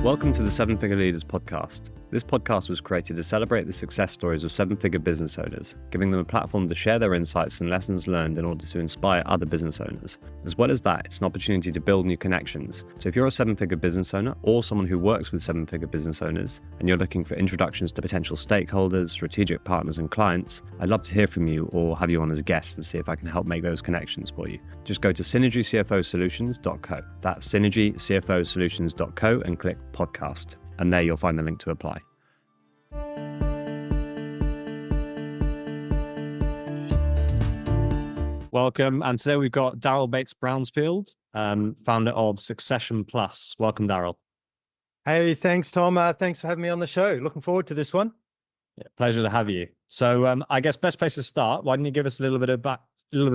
Welcome to the Seven Figure Leaders podcast. This podcast was created to celebrate the success stories of seven-figure business owners, giving them a platform to share their insights and lessons learned in order to inspire other business owners. As well as that, it's an opportunity to build new connections. So if you're a seven-figure business owner or someone who works with seven-figure business owners and you're looking for introductions to potential stakeholders, strategic partners and clients, I'd love to hear from you or have you on as a guest and see if I can help make those connections for you. Just go to synergycfosolutions.co. That's synergycfosolutions.co and click podcast. And there you'll find the link to apply. Welcome. And today we've got Darryl Bates-Brownsword, founder of Succession Plus. Welcome, Darryl. Hey, thanks, Tom. Thanks for having me on the show. Looking forward to this one. Yeah, pleasure to have you. So I guess best place to start, why don't you give us a little bit of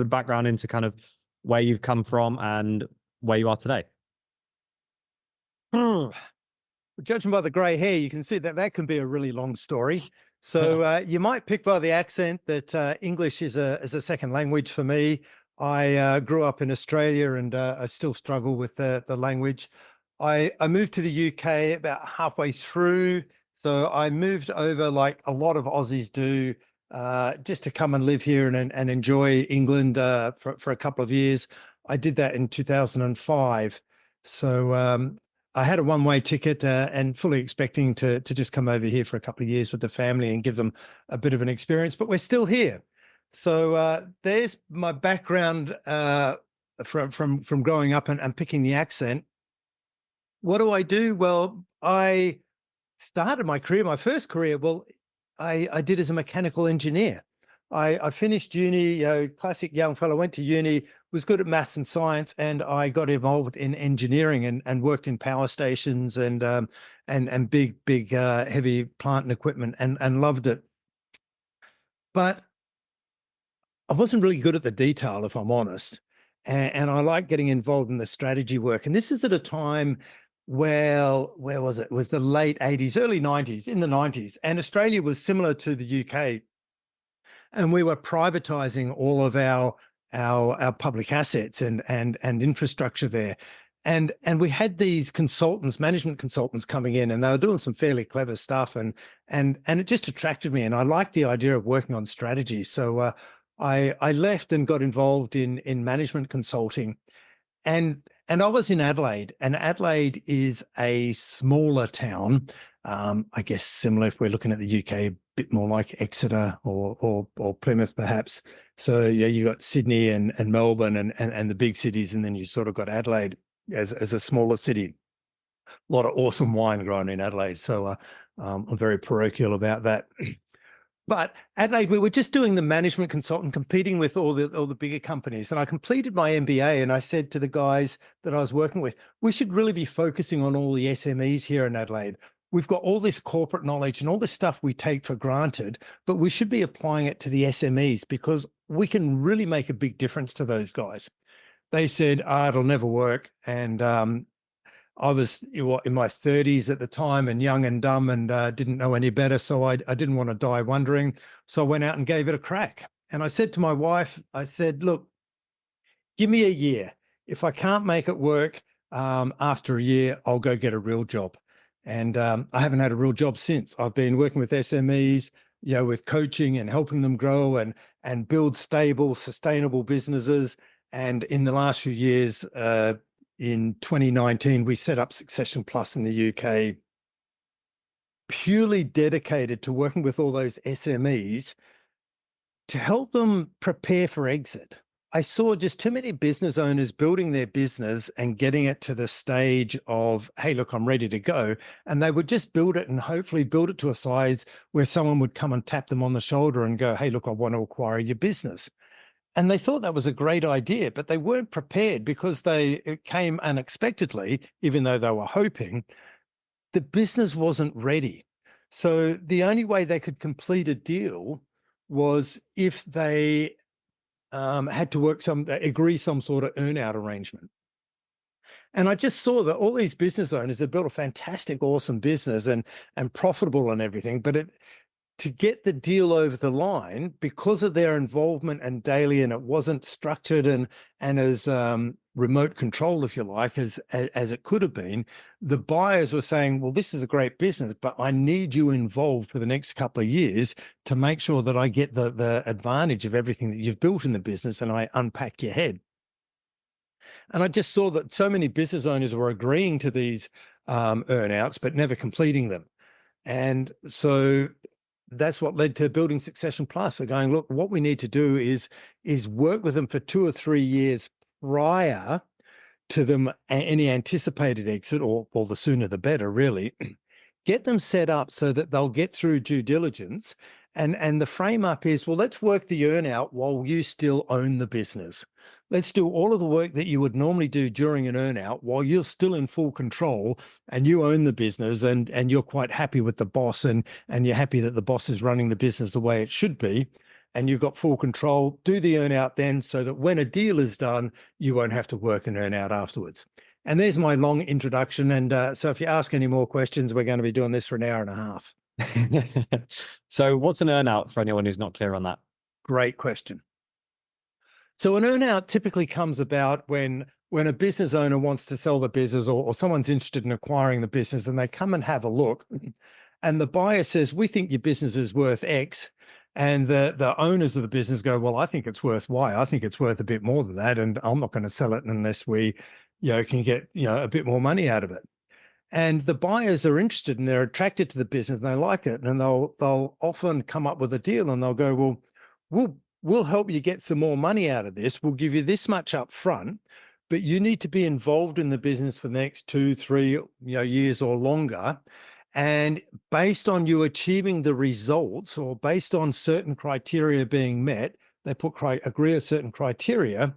background into kind of where you've come from and where you are today? Judging by the grey hair, you can see that can be a really long story. So you might pick by the accent that English is a second language for me. I grew up in Australia and I still struggle with the language. I moved to the UK about halfway through. So I moved over like a lot of Aussies do, just to come and live here and enjoy England for a couple of years. I did that in 2005. So I had a one-way ticket and fully expecting to just come over here for a couple of years with the family and give them a bit of an experience, but we're still here. So there's my background from growing up and picking the accent. What do I do? Well, I started my career, my first career, I did as a mechanical engineer. I finished uni, classic young fellow, went to uni, was good at maths and science, and I got involved in engineering and worked in power stations and big heavy plant and equipment and loved it. But I wasn't really good at the detail, if I'm honest. And I like getting involved in the strategy work. And this is at a time, where was it? It was the late 80s, early 90s, in the 90s. And Australia was similar to the UK. And we were privatizing all of our public assets and infrastructure there. And we had these consultants, management consultants coming in, and they were doing some fairly clever stuff. And it just attracted me. And I liked the idea of working on strategy. So I left and got involved in management consulting. And I was in Adelaide, and Adelaide is a smaller town. I guess similar if we're looking at the UK, a bit more like Exeter or Plymouth, perhaps. So yeah, you got Sydney and Melbourne and the big cities, and then you sort of got Adelaide as a smaller city. A lot of awesome wine grown in Adelaide, so I'm very parochial about that. But Adelaide, we were just doing the management consultant, competing with all the bigger companies. And I completed my MBA, and I said to the guys that I was working with, we should really be focusing on all the SMEs here in Adelaide. We've got all this corporate knowledge and all this stuff we take for granted, but we should be applying it to the SMEs because we can really make a big difference to those guys. They said, it'll never work. And I was in my 30s at the time and young and dumb and didn't know any better. So I didn't want to die wondering. So I went out and gave it a crack. And I said to my wife, I said, look, give me a year. If I can't make it work after a year, I'll go get a real job. And I haven't had a real job since. I've been working with SMEs, with coaching and helping them grow and build stable, sustainable businesses. And in the last few years, in 2019, we set up Succession Plus in the UK, purely dedicated to working with all those SMEs to help them prepare for exit. I saw just too many business owners building their business and getting it to the stage of, hey, look, I'm ready to go. And they would just build it and hopefully build it to a size where someone would come and tap them on the shoulder and go, hey, look, I want to acquire your business. And they thought that was a great idea, but they weren't prepared because it came unexpectedly, even though they were hoping. The business wasn't ready. So the only way they could complete a deal was if they had to agree some sort of earnout arrangement. And I just saw that all these business owners have built a fantastic, awesome business and profitable and everything, but to get the deal over the line, because of their involvement and daily, and it wasn't structured and as remote control, if you like, as it could have been, the buyers were saying, well, this is a great business, but I need you involved for the next couple of years to make sure that I get the advantage of everything that you've built in the business and I unpack your head. And I just saw that so many business owners were agreeing to these earnouts, but never completing them. And so that's what led to Building Succession Plus. So going, look, what we need to do is work with them for 2 or 3 years prior to them any anticipated exit, or the sooner the better, really. Get them set up so that they'll get through due diligence. And the frame up is, well, let's work the earnout while you still own the business. Let's do all of the work that you would normally do during an earnout while you're still in full control and you own the business and you're quite happy with the boss and you're happy that the boss is running the business the way it should be. And you've got full control. Do the earnout then so that when a deal is done, you won't have to work an earnout afterwards. And there's my long introduction. And so if you ask any more questions, we're going to be doing this for an hour and a half. So what's an earnout for anyone who's not clear on that? Great question. So an earnout typically comes about when a business owner wants to sell the business, or someone's interested in acquiring the business, and they come and have a look. And the buyer says, we think your business is worth X. And the owners of the business go, well, I think it's worth Y. I think it's worth a bit more than that. And I'm not going to sell it unless we can get a bit more money out of it. And the buyers are interested and they're attracted to the business and they like it. And they'll often come up with a deal and they'll go, well, we'll help you get some more money out of this. We'll give you this much up front, but you need to be involved in the business for the next 2, 3 years or longer. And based on you achieving the results, or based on certain criteria being met, they agree a certain criteria,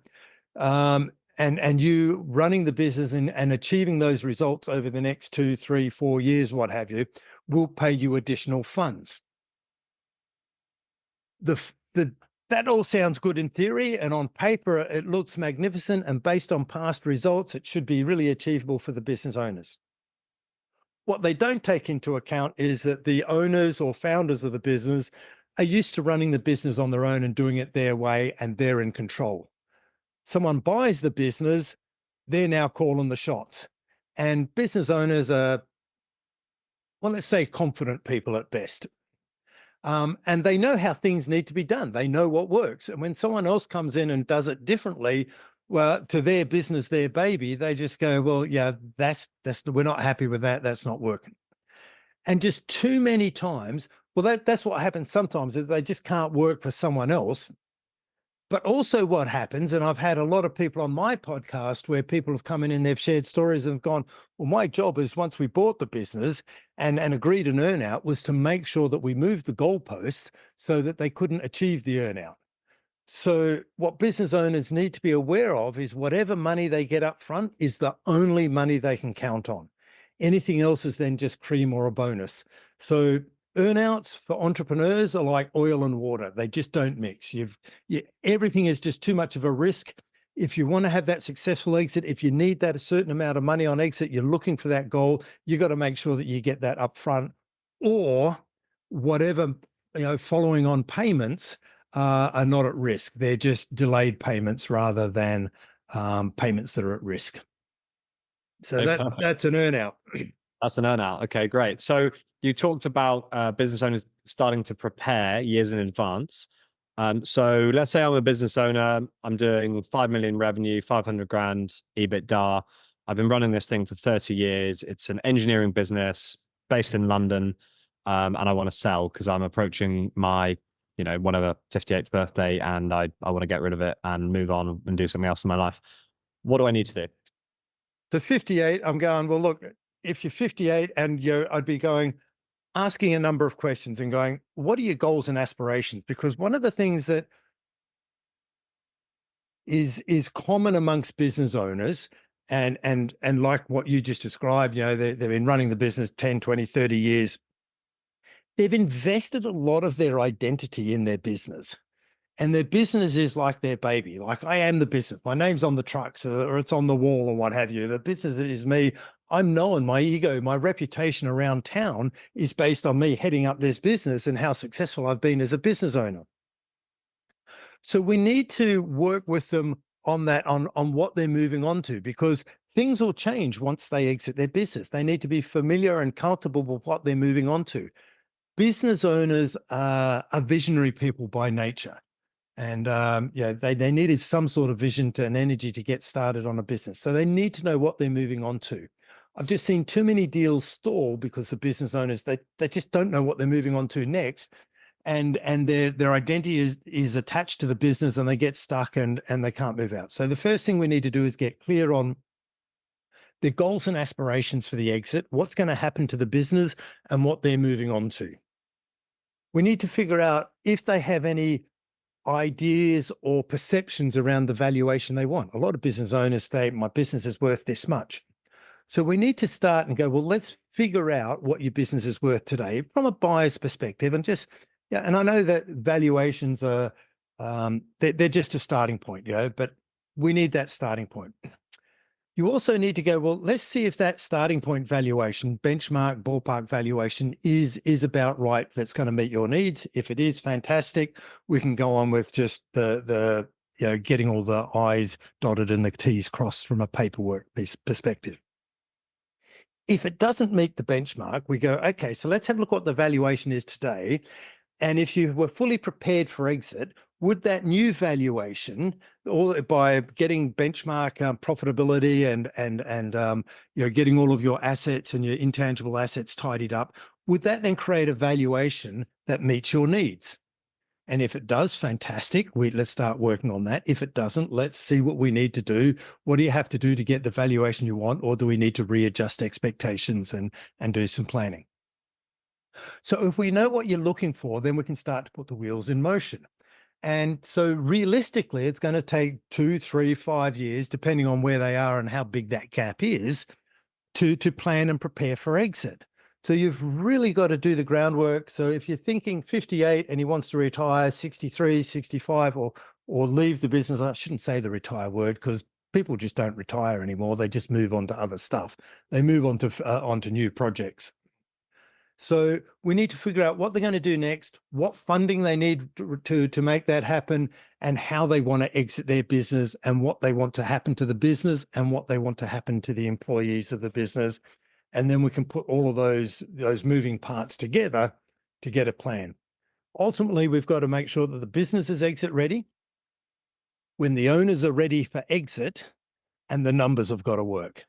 and you running the business and achieving those results over the next 2, 3, 4 years, what have you, will pay you additional funds. That all sounds good in theory, and on paper it looks magnificent, and based on past results, it should be really achievable for the business owners. What they don't take into account is that the owners or founders of the business are used to running the business on their own and doing it their way, and they're in control. Someone buys the business, they're now calling the shots. And business owners are, well, let's say confident people at best. And they know how things need to be done. They know what works. And when someone else comes in and does it differently, well, to their business, their baby, they just go, well, yeah, we're not happy with that. That's not working. And just too many times, well, that's what happens sometimes, is they just can't work for someone else. But also what happens, and I've had a lot of people on my podcast where people have come in and they've shared stories and have gone, well, my job is, once we bought the business and agreed an earnout, was to make sure that we moved the goalpost so that they couldn't achieve the earnout. So what business owners need to be aware of is whatever money they get up front is the only money they can count on. Anything else is then just cream or a bonus. So earnouts for entrepreneurs are like oil and water. They just don't mix. Everything is just too much of a risk. If you want to have that successful exit, if you need that a certain amount of money on exit, you're looking for that goal, you got to make sure that you get that up front, or whatever, following on payments are not at risk. They're just delayed payments rather than payments that are at risk. So that's an earnout. That's an earnout. Okay, great. So you talked about business owners starting to prepare years in advance. So let's say I'm a business owner. I'm doing 5 million revenue, 500 grand EBITDA. I've been running this thing for 30 years. It's an engineering business based in London, and I want to sell because I'm approaching my whatever 58th birthday, and I want to get rid of it and move on and do something else in my life. What do I need to do? So 58, I'm going, well, look, if you're 58 and I'd be asking a number of questions and going, what are your goals and aspirations? Because one of the things that is common amongst business owners, and like what you just described, they've been running the business 10, 20, 30 years. They've invested a lot of their identity in their business, and their business is like their baby. Like, I am the business. My name's on the trucks, or it's on the wall, or what have you. The business is me. I'm known. My ego, my reputation around town is based on me heading up this business and how successful I've been as a business owner. So we need to work with them on what they're moving on to, because things will change once they exit their business. They need to be familiar and comfortable with what they're moving on to. Business owners are visionary people by nature. And they needed some sort of vision and energy to get started on a business. So they need to know what they're moving on to. I've just seen too many deals stall because the business owners, they just don't know what they're moving on to next. And their identity is attached to the business, and they get stuck and they can't move out. So the first thing we need to do is get clear on their goals and aspirations for the exit, what's going to happen to the business, and what they're moving on to. We need to figure out if they have any ideas or perceptions around the valuation they want. A lot of business owners say, my business is worth this much. So we need to start and go, well, let's figure out what your business is worth today from a buyer's perspective. And and I know that valuations are, they're just a starting point, but we need that starting point. You also need to go, well, let's see if that starting point valuation, benchmark, ballpark valuation is about right. That's going to meet your needs. If it is, fantastic. We can go on with just the getting all the I's dotted and the T's crossed from a paperwork perspective. If it doesn't meet the benchmark, we go, okay, so let's have a look what the valuation is today. And if you were fully prepared for exit, would that new valuation, or by getting benchmark profitability and getting all of your assets and your intangible assets tidied up, would that then create a valuation that meets your needs? And if it does, fantastic. Let's start working on that. If it doesn't, let's see what we need to do. What do you have to do to get the valuation you want, or do we need to readjust expectations and do some planning? So if we know what you're looking for, then we can start to put the wheels in motion. And so realistically, it's going to take 2, 3, 5 years, depending on where they are and how big that gap is, to plan and prepare for exit. So you've really got to do the groundwork. So if you're thinking 58 and he wants to retire 63, 65, or leave the business, I shouldn't say the retire word, because people just don't retire anymore. They just move on to other stuff. They move on to onto new projects. So we need to figure out what they're going to do next, what funding they need to make that happen, and how they want to exit their business, and what they want to happen to the business, and what they want to happen to the employees of the business. And then we can put all of those moving parts together to get a plan. Ultimately, we've got to make sure that the business is exit ready, when the owners are ready for exit, and the numbers have got to work.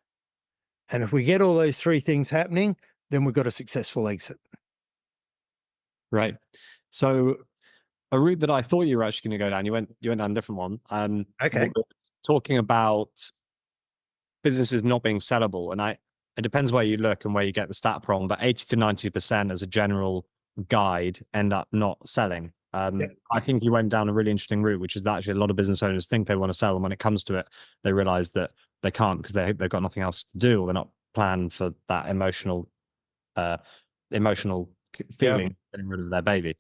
And if we get all those three things happening, then we've got a successful exit. Right. So a route that I thought you were actually going to go down, you went down a different one. Okay. Talking about businesses not being sellable, and it depends where you look and where you get the stat from, but 80 to 90% as a general guide end up not selling. I think you went down a really interesting route, which is that actually a lot of business owners think they want to sell, and when it comes to it, they realize that they can't because they've got nothing else to do, or they're not planned for that emotional feeling, getting rid of their baby.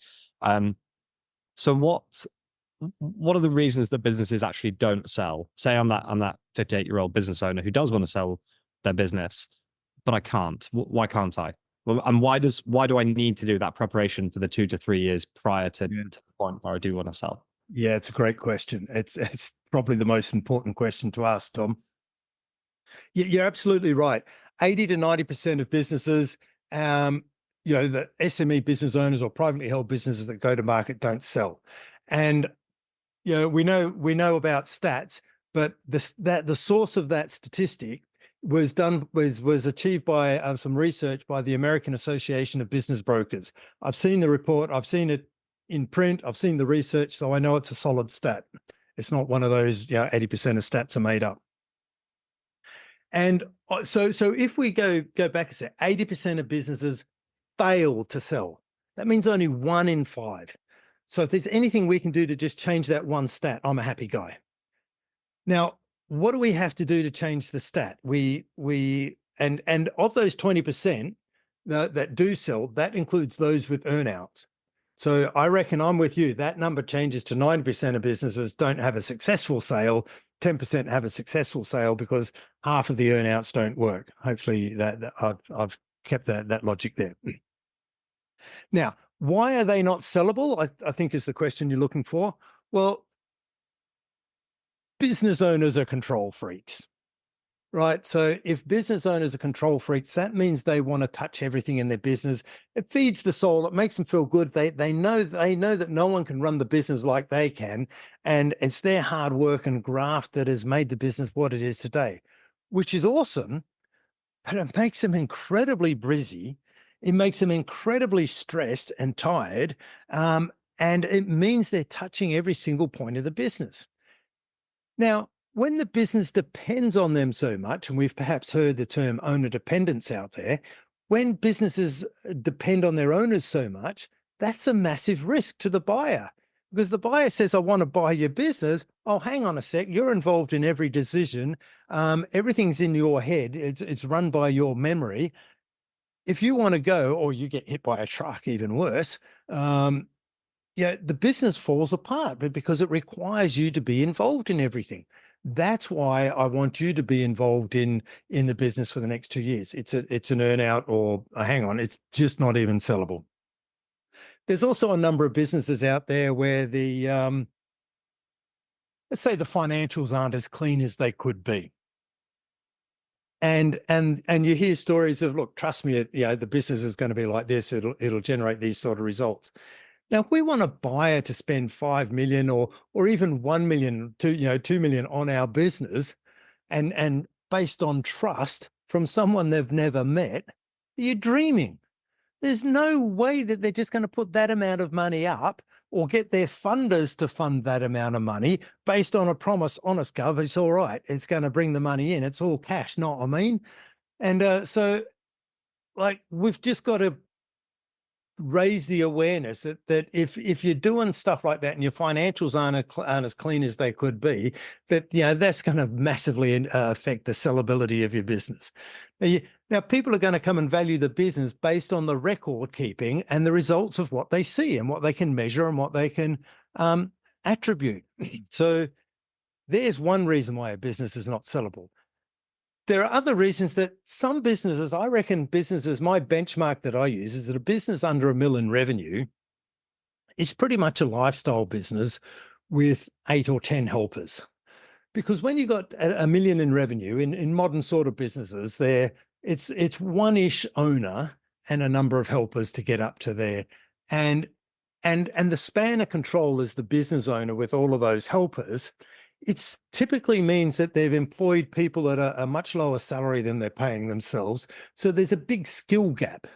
So what are the reasons that businesses actually don't sell? Say I'm that 58-year-old business owner who does want to sell their business, but I can't. Why can't I? Well, and why do I need to do that preparation for the 2 to 3 years prior to the point where I do want to sell? Yeah, it's a great question. It's probably the most important question to ask, Tom. You're absolutely right. 80 to 90% of businesses, the SME business owners or privately held businesses that go to market don't sell. And we know about stats, but the source of that statistic was achieved by some research by the American Association of Business Brokers. I've seen the report, I've seen it in print, I've seen the research, so I know it's a solid stat. It's not one of those 80% of stats are made up. And so if we go back and say 80% of businesses fail to sell, that means only 1 in 5. So if there's anything we can do to just change that one stat, I'm a happy guy. Now, what do we have to do to change the stat? And of those 20% that do sell, that includes those with earnouts. So I reckon I'm with you. That number changes to 90% of businesses don't have a successful sale. 10% have a successful sale because half of the earnouts don't work. Hopefully that I've kept that logic there. Now, why are they not sellable? I think is the question you're looking for. Well, business owners are control freaks, right? So if business owners are control freaks, that means they want to touch everything in their business. It feeds the soul. It makes them feel good. They know that no one can run the business like they can, and it's their hard work and graft that has made the business what it is today, which is awesome. But it makes them incredibly busy. It makes them incredibly stressed and tired, and it means they're touching every single point of the business. Now, when the business depends on them so much, and we've perhaps heard the term owner dependence out there, when businesses depend on their owners so much, that's a massive risk to the buyer because the buyer says, I want to buy your business. Oh, hang on a sec. You're involved in every decision. Everything's in your head. It's run by your memory. If you want to go, or you get hit by a truck, even worse, the business falls apart, but because it requires you to be involved in everything. That's why I want you to be involved in the business for the next 2 years. It's an earnout, or hang on, it's just not even sellable. There's also a number of businesses out there where let's say the financials aren't as clean as they could be. And you hear stories of, look, trust me, the business is going to be like this. It'll generate these sort of results. Now, if we want a buyer to spend 5 million or even 1 million to 2 million on our business, and based on trust from someone they've never met, you're dreaming. There's no way that they're just going to put that amount of money up or get their funders to fund that amount of money based on a promise, honest gov, it's all right. It's going to bring the money in. It's all cash, know what I mean? And so we've just got to raise the awareness that if you're doing stuff like that and your financials aren't as clean as they could be, that's going to massively affect the sellability of your business. Now, people are going to come and value the business based on the record keeping and the results of what they see and what they can measure and what they can attribute. So there's one reason why a business is not sellable. There are other reasons that some businesses, I reckon businesses, my benchmark that I use is that a business under $1 million revenue is pretty much a lifestyle business with 8 or 10 helpers. Because when you've got $1 million in revenue in modern sort of businesses, it's one-ish owner and a number of helpers to get up to there. And the span of control as the business owner with all of those helpers, it typically means that they've employed people at a much lower salary than they're paying themselves. So there's a big skill gap,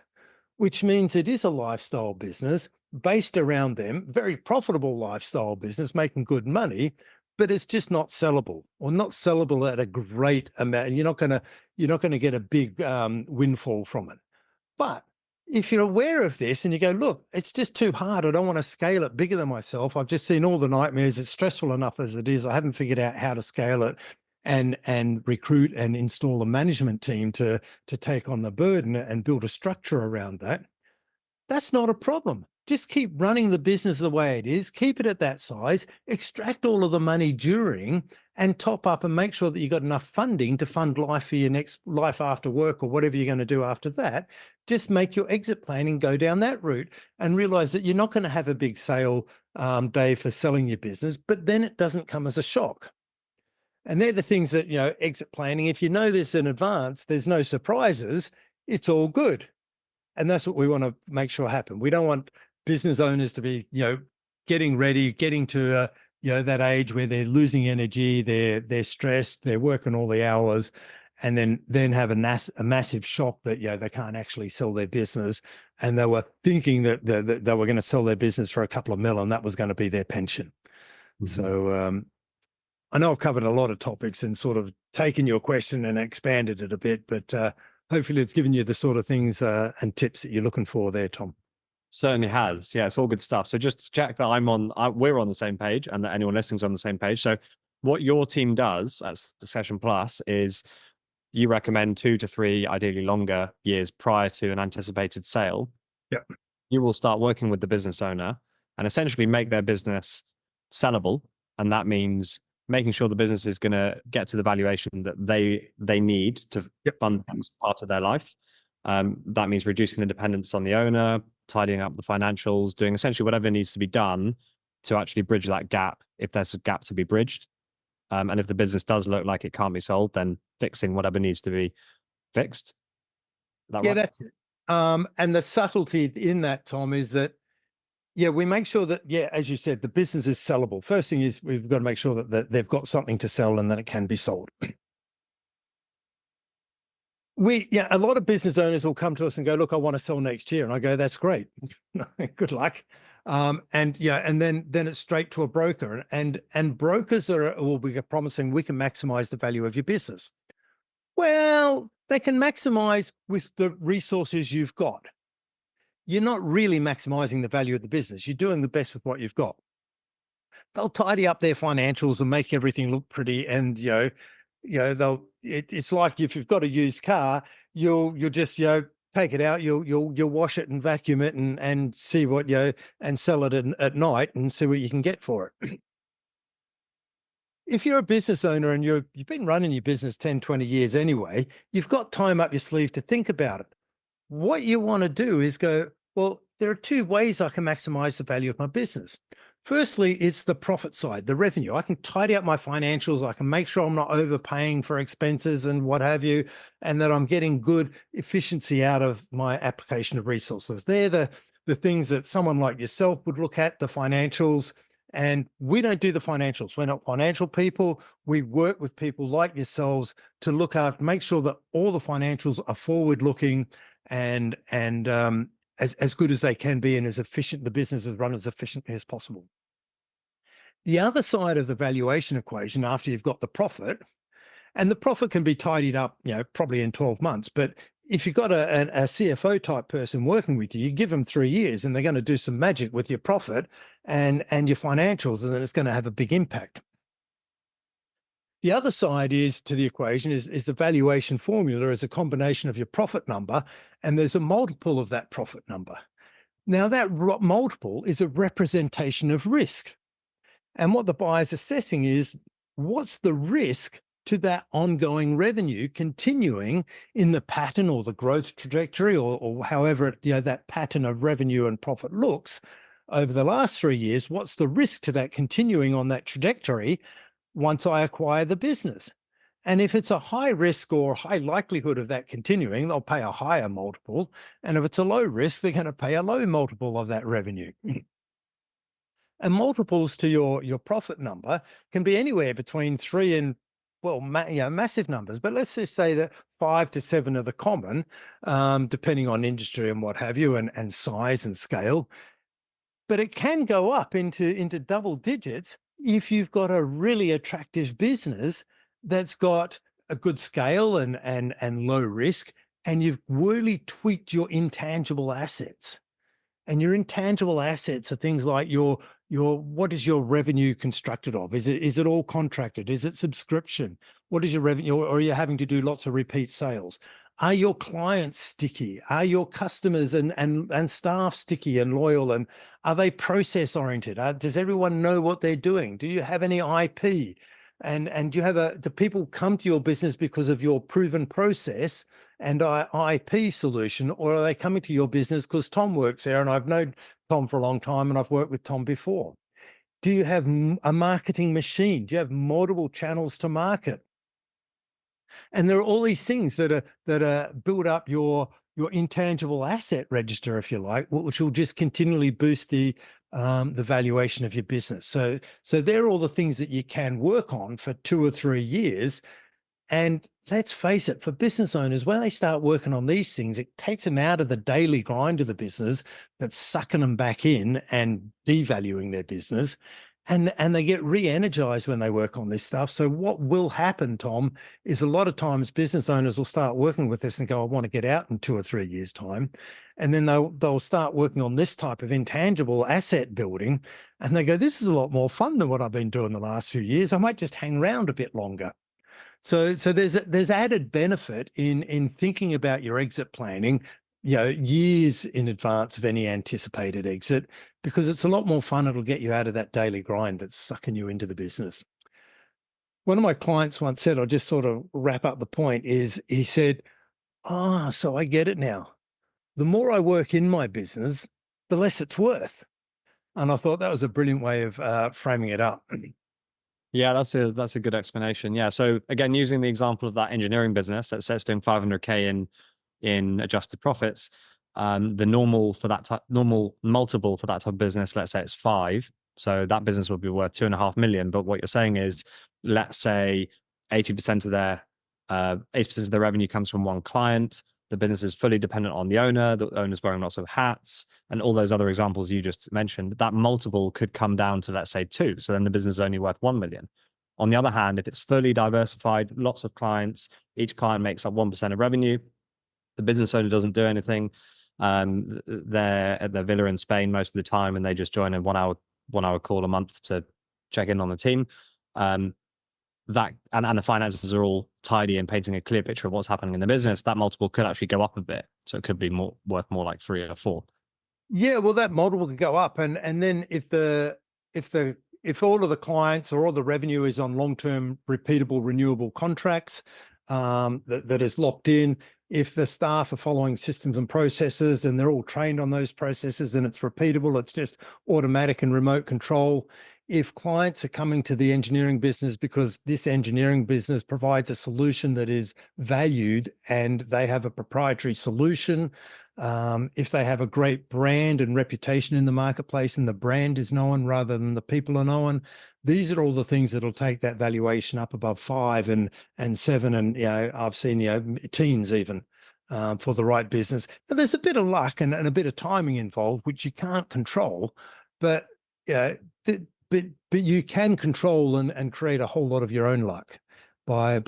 which means it is a lifestyle business based around them, very profitable lifestyle business, making good money, but it's just not sellable, or not sellable at a great amount. You're not going to get a big windfall from it. But if you're aware of this and you go, look, it's just too hard. I don't want to scale it bigger than myself. I've just seen all the nightmares. It's stressful enough as it is. I haven't figured out how to scale it and recruit and install a management team to take on the burden and build a structure around that. That's not a problem. Just keep running the business the way it is, keep it at that size, extract all of the money during, and top up and make sure that you've got enough funding to fund life for your next life after work or whatever you're going to do after that. Just make your exit planning, go down that route, and realize that you're not going to have a big sale day for selling your business, but then it doesn't come as a shock. And they're the things that, exit planning, if you know this in advance, there's no surprises, it's all good. And that's what we want to make sure happen. We don't want business owners to be, getting ready, getting to, that age where they're losing energy, they're stressed, they're working all the hours, and then have a massive shock that, they can't actually sell their business. And they were thinking that they were going to sell their business for a couple of mil and that was going to be their pension. Mm-hmm. So I know I've covered a lot of topics and sort of taken your question and expanded it a bit, but hopefully it's given you the sort of things and tips that you're looking for there, Tom. Certainly has. Yeah, it's all good stuff. So just to check that we're on the same page and that anyone listening's on the same page. So what your team does at Succession Plus is you recommend 2 to 3, ideally longer years prior to an anticipated sale. Yep. You will start working with the business owner and essentially make their business sellable. And that means making sure the business is going to get to the valuation that they need to fund part of their life. That means reducing the dependence on the owner, tidying up the financials, doing essentially whatever needs to be done to actually bridge that gap if there's a gap to be bridged. And if the business does look like it can't be sold, then fixing whatever needs to be fixed. Is that Yeah, right? that's it. And the subtlety in that, Tom, is that, yeah, we make sure that, yeah, as you said, the business is sellable. First thing is we've got to make sure that they've got something to sell and that it can be sold. A lot of business owners will come to us and go, look, I want to sell next year. And I go, that's great. Good luck. And then it's straight to a broker. And brokers will be promising we can maximize the value of your business. Well, they can maximize with the resources you've got. You're not really maximizing the value of the business. You're doing the best with what you've got. They'll tidy up their financials and make everything look pretty. And it's like if you've got a used car, you'll just take it out, you'll wash it and vacuum it and see what and sell it at night and see what you can get for it. If you're a business owner and you've been running your business 10, 20 years anyway, you've got time up your sleeve to think about it. What you want to do is go, well, there are two ways I can maximize the value of my business. Firstly, it's the profit side, the revenue. I can tidy up my financials. I can make sure I'm not overpaying for expenses and what have you, and that I'm getting good efficiency out of my application of resources. They're the things that someone like yourself would look at, the financials. And we don't do the financials. We're not financial people. We work with people like yourselves to look after, make sure that all the financials are forward-looking and as good as they can be and as efficient, the business is run as efficiently as possible. The other side of the valuation equation, after you've got the profit, and the profit can be tidied up, probably in 12 months, but if you've got a CFO type person working with you, you give them 3 years and they're going to do some magic with your profit and your financials, and then it's going to have a big impact. The other side to the equation is the valuation formula is a combination of your profit number, and there's a multiple of that profit number. Now, that multiple is a representation of risk. And what the buyer's assessing is what's the risk to that ongoing revenue continuing in the pattern or the growth trajectory or however that pattern of revenue and profit looks over the last 3 years. What's the risk to that continuing on that trajectory once I acquire the business? And if it's a high risk or high likelihood of that continuing, they'll pay a higher multiple. And if it's a low risk, they're going to pay a low multiple of that revenue. And multiples to your profit number can be anywhere between 3 and, well, massive numbers. But let's just say that 5 to 7 are the common, depending on industry and what have you, and size and scale. But it can go up into double digits if you've got a really attractive business that's got a good scale and low risk, and you've really tweaked your intangible assets. And your intangible assets are things like what is your revenue constructed of? Is it all contracted? Is it subscription? What is your revenue? Or are you having to do lots of repeat sales? Are your clients sticky? Are your customers and staff sticky and loyal? And are they process oriented? Does everyone know what they're doing? Do you have any IP? And do people come to your business because of your proven process and IP solution, or are they coming to your business because Tom works there and I've known Tom for a long time and I've worked with Tom before? Do you have a marketing machine? Do you have multiple channels to market? And there are all these things that build up your intangible asset register, if you like, which will just continually boost the valuation of your business. So they're all the things that you can work on for 2 or 3 years. And let's face it, for business owners, when they start working on these things, it takes them out of the daily grind of the business that's sucking them back in and devaluing their business. And they get re-energized when they work on this stuff. So what will happen, Tom, is a lot of times business owners will start working with this and go, I want to get out in 2 or 3 years' time. And then they'll start working on this type of intangible asset building. And they go, this is a lot more fun than what I've been doing the last few years. I might just hang around a bit longer. So there's added benefit in thinking about your exit planning, years in advance of any anticipated exit, because it's a lot more fun. It'll get you out of that daily grind that's sucking you into the business. One of my clients once said, I'll just sort of wrap up the point, is he said, so I get it now. The more I work in my business, the less it's worth. And I thought that was a brilliant way of framing it up. Yeah, that's a good explanation. Yeah. So again, using the example of that engineering business that says doing 500K in adjusted profits, the normal multiple for that type of business, let's say it's 5. So that business would be worth 2.5 million. But what you're saying is, let's say 80% of their 80% of the revenue comes from one client. The business is fully dependent on the owner. The owner's wearing lots of hats, and all those other examples you just mentioned. That multiple could come down to, let's say, 2. So then the business is only worth 1 million. On the other hand, if it's fully diversified, lots of clients, each client makes up 1% of revenue, the business owner doesn't do anything. They're at their villa in Spain most of the time, and they just join a 1 hour call a month to check in on the team. That and the finances are all tidy and painting a clear picture of what's happening in the business. That multiple could actually go up a bit, so it could be worth more like 3 or 4. Yeah, well, that multiple could go up, and then if all of the clients or all the revenue is on long-term, repeatable, renewable contracts, that is locked in, if the staff are following systems and processes and they're all trained on those processes and it's repeatable, it's just automatic and remote control. If clients are coming to the engineering business because this engineering business provides a solution that is valued and they have a proprietary solution, if they have a great brand and reputation in the marketplace and the brand is known rather than the people are known, these are all the things that'll take that valuation up above 5 and 7, and I've seen teens even, for the right business. Now, there's a bit of luck and a bit of timing involved, which you can't control, but but you can control and create a whole lot of your own luck by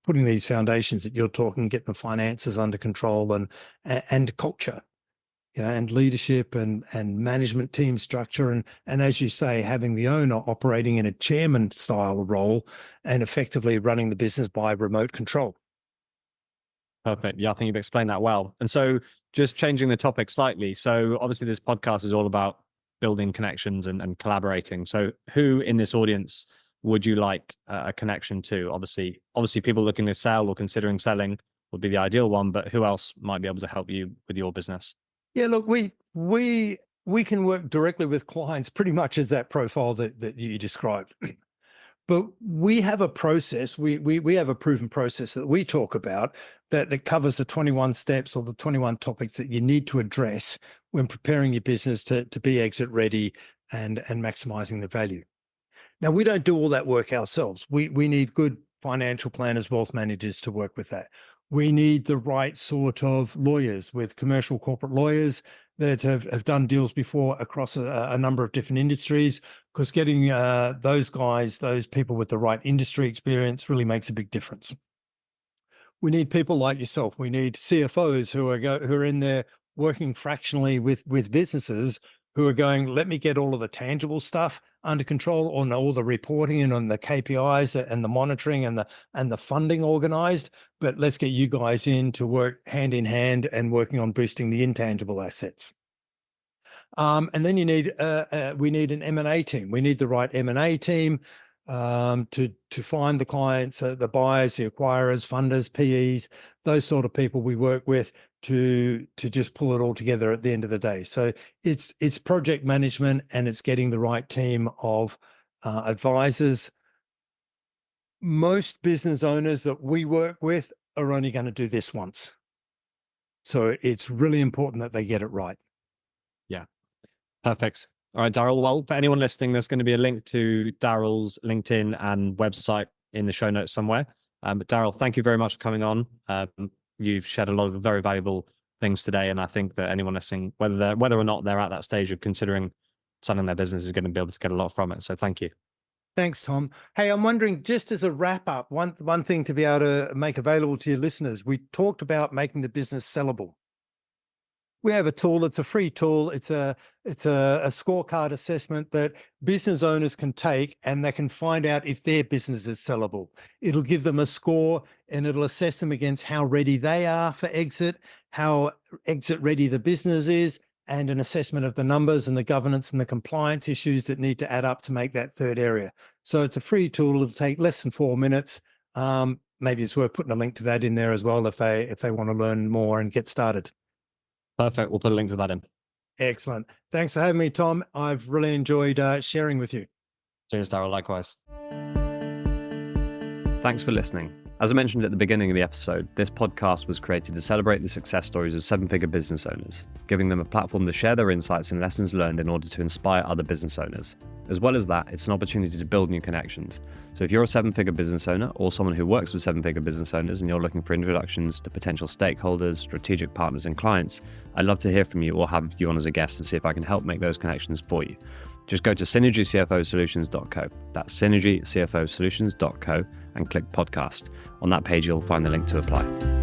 putting these foundations that you're talking, getting the finances under control and culture, and leadership and management team structure. And as you say, having the owner operating in a chairman style role and effectively running the business by remote control. Perfect. Yeah, I think you've explained that well. And so just changing the topic slightly. So obviously this podcast is all about building connections and collaborating. So who in this audience would you like a connection to? Obviously people looking to sell or considering selling would be the ideal one, but who else might be able to help you with your business? Yeah, look, we can work directly with clients pretty much as that profile that you described. But we have a process, we have a proven process that we talk about that covers the 21 steps or the 21 topics that you need to address when preparing your business to be exit ready and maximizing the value. Now, we don't do all that work ourselves. We need good financial planners, wealth managers to work with that. We need the right sort of lawyers with commercial corporate lawyers that have done deals before across a number of different industries, because getting those people with the right industry experience really makes a big difference. We need people like yourself. We need CFOs who are in there working fractionally with businesses who are going, let me get all of the tangible stuff under control, on all the reporting and on the KPIs and the monitoring and the funding organized. But let's get you guys in to work hand in hand and working on boosting the intangible assets. And then we need an M&A team. We need the right M&A team to find the clients, the buyers, the acquirers, funders, PEs, those sort of people we work with to just pull it all together at the end of the day. So it's project management, and it's getting the right team of advisors. Most business owners that we work with are only going to do this once. So it's really important that they get it right. Yeah. Perfect. All right, Darryl. Well, for anyone listening, there's going to be a link to Darryl's LinkedIn and website in the show notes somewhere. But Darryl, thank you very much for coming on. You've shared a lot of very valuable things today, and I think that anyone listening, whether or not they're at that stage of considering selling their business, is going to be able to get a lot from it. So thank you. Thanks, Tom. Hey, I'm wondering, just as a wrap up, one thing to be able to make available to your listeners, we talked about making the business sellable. We have a tool. It's a free tool. It's a scorecard assessment that business owners can take, and they can find out if their business is sellable. It'll give them a score, and it'll assess them against how ready they are for exit, how exit ready the business is, and an assessment of the numbers and the governance and the compliance issues that need to add up to make that third area. So it's a free tool. It'll take less than 4 minutes. Maybe it's worth putting a link to that in there as well if they want to learn more and get started. Perfect. We'll put a link to that in. Excellent. Thanks for having me, Tom. I've really enjoyed sharing with you. Cheers, Darryl. Likewise. Thanks for listening. As I mentioned at the beginning of the episode, this podcast was created to celebrate the success stories of seven-figure business owners, giving them a platform to share their insights and lessons learned in order to inspire other business owners. As well as that, it's an opportunity to build new connections. So if you're a seven-figure business owner or someone who works with seven-figure business owners and you're looking for introductions to potential stakeholders, strategic partners and clients, I'd love to hear from you or have you on as a guest and see if I can help make those connections for you. Just go to synergycfosolutions.co. That's synergycfosolutions.co and click podcast. On that page, you'll find the link to apply.